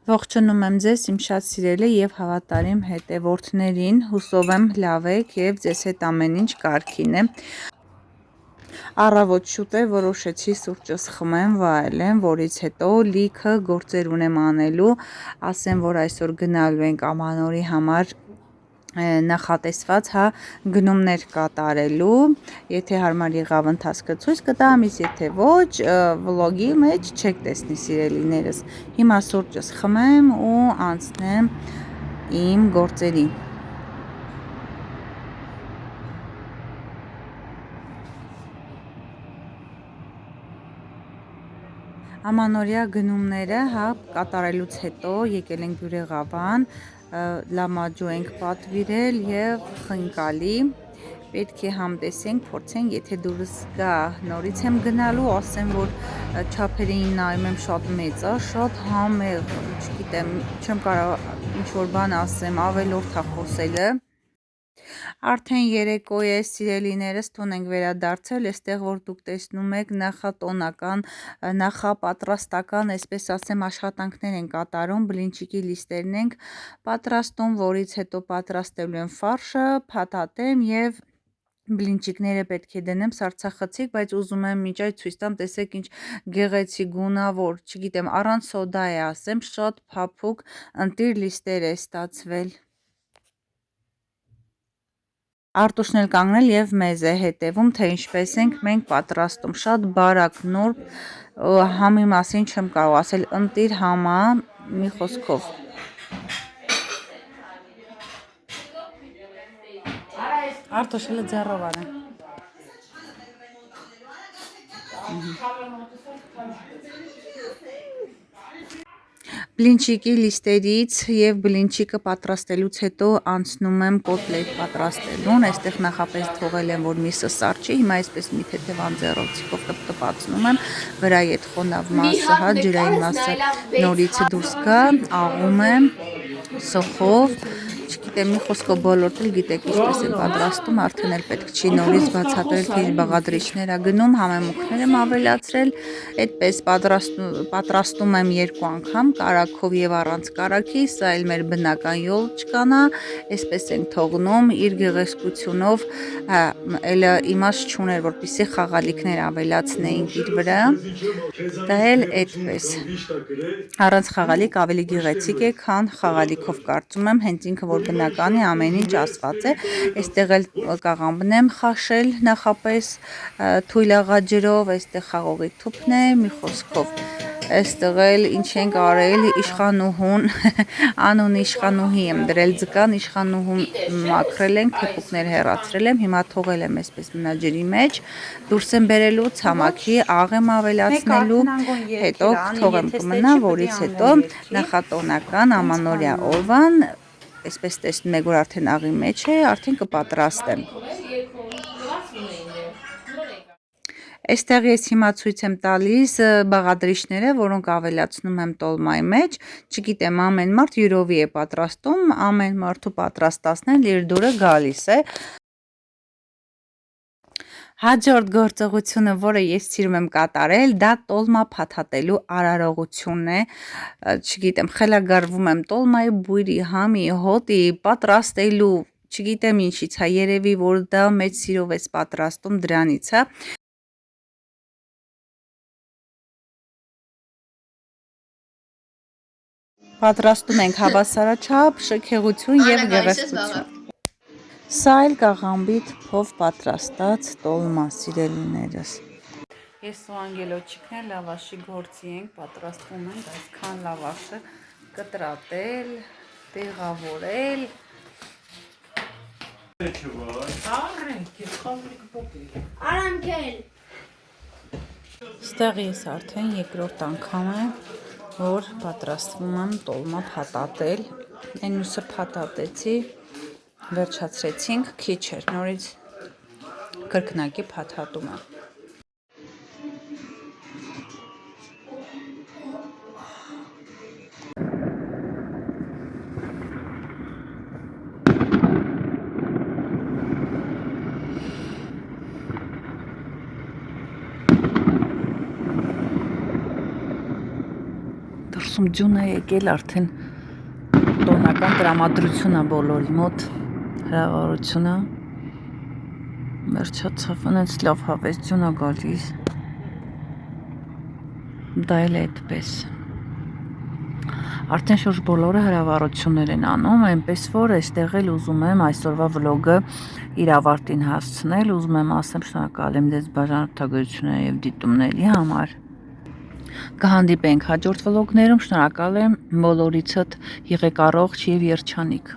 Ողջունում եմ ձեզ իմ շատ սիրելի եւ հավատարիմ հետևորդներին, հուսով եմ լավ եք եւ ձեզ հետ ամեն ինչ կարգին է։ Առավոտ շուտ է որոշեցի սուրճս խմեմ, վայելեմ, որից հետո լիքը գործեր ունեմ անելու, ասեմ, որ այսօր գնալու ենք ամանորի համար նախատեսված գնումներ կատարելու, եթե հարմար եղավ ընթացքը ցույց կտամ, իսկ եթե ոչ, վլոգի մեջ չեք տեսնի սիրելիներս։ Հիմա սուրճս խմեմ ու անցնեմ իմ գործերին։ Ամանորյա գնումները կատարելուց հետո եկել ենք Բյուրեղավան, լամաջո ենք պատվիրել եւ խնկալի, պետք է համտեսենք, փորձենք, եթե դուրս գա, նորից եմ գնալու, ասեմ, որ չափերին նայում եմ շատ մեծ է, շատ համեղ, չգիտեմ, չեմ կարող ինչ-որ բան ասեմ, ավելորդ է խոսելը։ Արդեն երեկո է, սիրելիներս, տուն ենք վերադարձել, այստեղ որ դուք տեսնում եք նախատոնական, նախապատրաստական, այսպես ասեմ, աշխատանքներ են կատարում, բլինչիկի լիստերն ենք պատրաստում, որից հետո պատրաստելու եմ ֆարշը, փաթաթեմ եւ բլինչիկները պետք է դնեմ սառցախցիկ, բայց ուզում եմ միջ այդ ցույց տամ, տեսեք ինչ գեղեցիկ գունավոր, չգիտեմ, առանց սոդա է ասեմ, շատ փափուկ ընտիր լիստեր է ստացվել։ Արտուշն էլ կանգնել եւ մեզ է հետևում, թե ինչպես ենք մենք պատրաստում, շատ բարակ, նուրբ, համի մասին չեմ կարող ասել, ընտիր համա, մի խոսքով։ Արտուշ էլ ձեռով արա։ Բլինչիկի լիստերից եւ բլինչիկը պատրաստելուց հետո անցնում եմ կոտլետ պատրաստելուն, այստեղ նախապես թողել եմ, որ միսը սառչի, հիմա այսպես մի թեթև անձեռոցիկով տպտպացնում եմ, վրայի այդ խոնավ մասը, ջրային մասը նորից դուրս գա, աղում եմ սոխով, չգիտեմ, մի խոսքով բոլորդ էլ գիտեք ինչպես են պատրաստում, արդեն էլ պետք չի նորից բացատրել, թե ինչ բաղադրիչներ է գնում, համեմունքներ եմ ավելացրել, այդպես պատրաստում եմ 2 անգամ, կարագով եւ առանց կարագի, սա էլ մեր բնական յոլոչկան է, այսպես ենք թողնում իր գեղեցկությունով, էլ իմաստ չուներ, որպեսզի խաղալիքներ ավելացնեինք իր վրա, դա էլ այդպես, առանց խաղալիք ավելի գեղեցիկ է, քան խաղալիքով կարծում եմ, հենց ինքը որ բնական է, ամեն ինչ ասված է, այստեղ էլ կաղամբն եմ խաշել նախապես թույլ աղաջրով, այստեղ խաղողի թուփն է, մի խոսքով, այստեղ էլ ինչ ենք արել, իշխանուհուն, անունը իշխանուհի եմ դրել ձկան, իշխանուհուն մաքրել ենք, թեփուկներ հեռացրել եմ, հիմա թողել եմ այսպես մնաջրի մեջ, դուրս եմ բերելու ցամաքի, աղ եմ ավելացնելու, հետո թողեմ կմնա, որից հետո նախատոնական ամանորյա օրվան, այսպես տեսնում եք, որ արդեն աղի մեջ է, արդեն կպատրաստեմ։ Այստեղ ես հիմա ցույց եմ տալիս բաղադրիչները, որոնք ավելացնում եմ տոլմայի մեջ, չգիտեմ, ամեն մարդ յուրովի է պատրաստում, ամեն մարդու պատրաստածն իր դուրը գալիս է։ Հաջորդ գործողությունը, որը ես սիրում եմ կատարել, դա տոլմա փաթաթելու արարողությունն է, չգիտեմ, խելագարվում եմ տոլմայի բույրի, համի, հոտի պատրաստելու, չգիտեմ ինչից է, երևի որ դա մեծ սիրով է պատրաստում, դրանից է։ Պատրաստում ենք հավասարաչափ, շքեղություն եւ գեղեցկություն։ Սա էլ կաղամբի թփով պատրաստած տոլմա, սիրելիներս։ Ես ու անգելոջիկներ լավաշի գործի ենք, պատրաստվում ենք այսքան լավաշը կտրատել, տեղավորել։ Ստեղ ես արդեն երկրորդ անգամ է, որ պատրաստվում եմ տոլմա փաթաթել, այն մյուսը փաթաթեցի, վերջացրեցինք, քիչ էր, նորից կրկնակի փաթաթումը։ ասում ջուն է եկել արդեն տոնական տրամադրություն է բոլորի մոտ հրավառությունը վերջացավ անց լավ հավես ջուն է գալիս դա էլ է այդպես արդեն շուրջ բոլորը հրավառություններ են անում այնպես որ այստեղ էլ ուզում եմ այսօրվա վլոգը իր ավարտին հասցնել ուզում եմ ասեմ շնորհակալ եմ ձեզ բաժանորդագրությունների եւ դիտումների համար կհանդիպենք հաջորդ վլոգներում շնորհակալ եմ բոլորիցդ եղեք առողջ եւ երջանիկ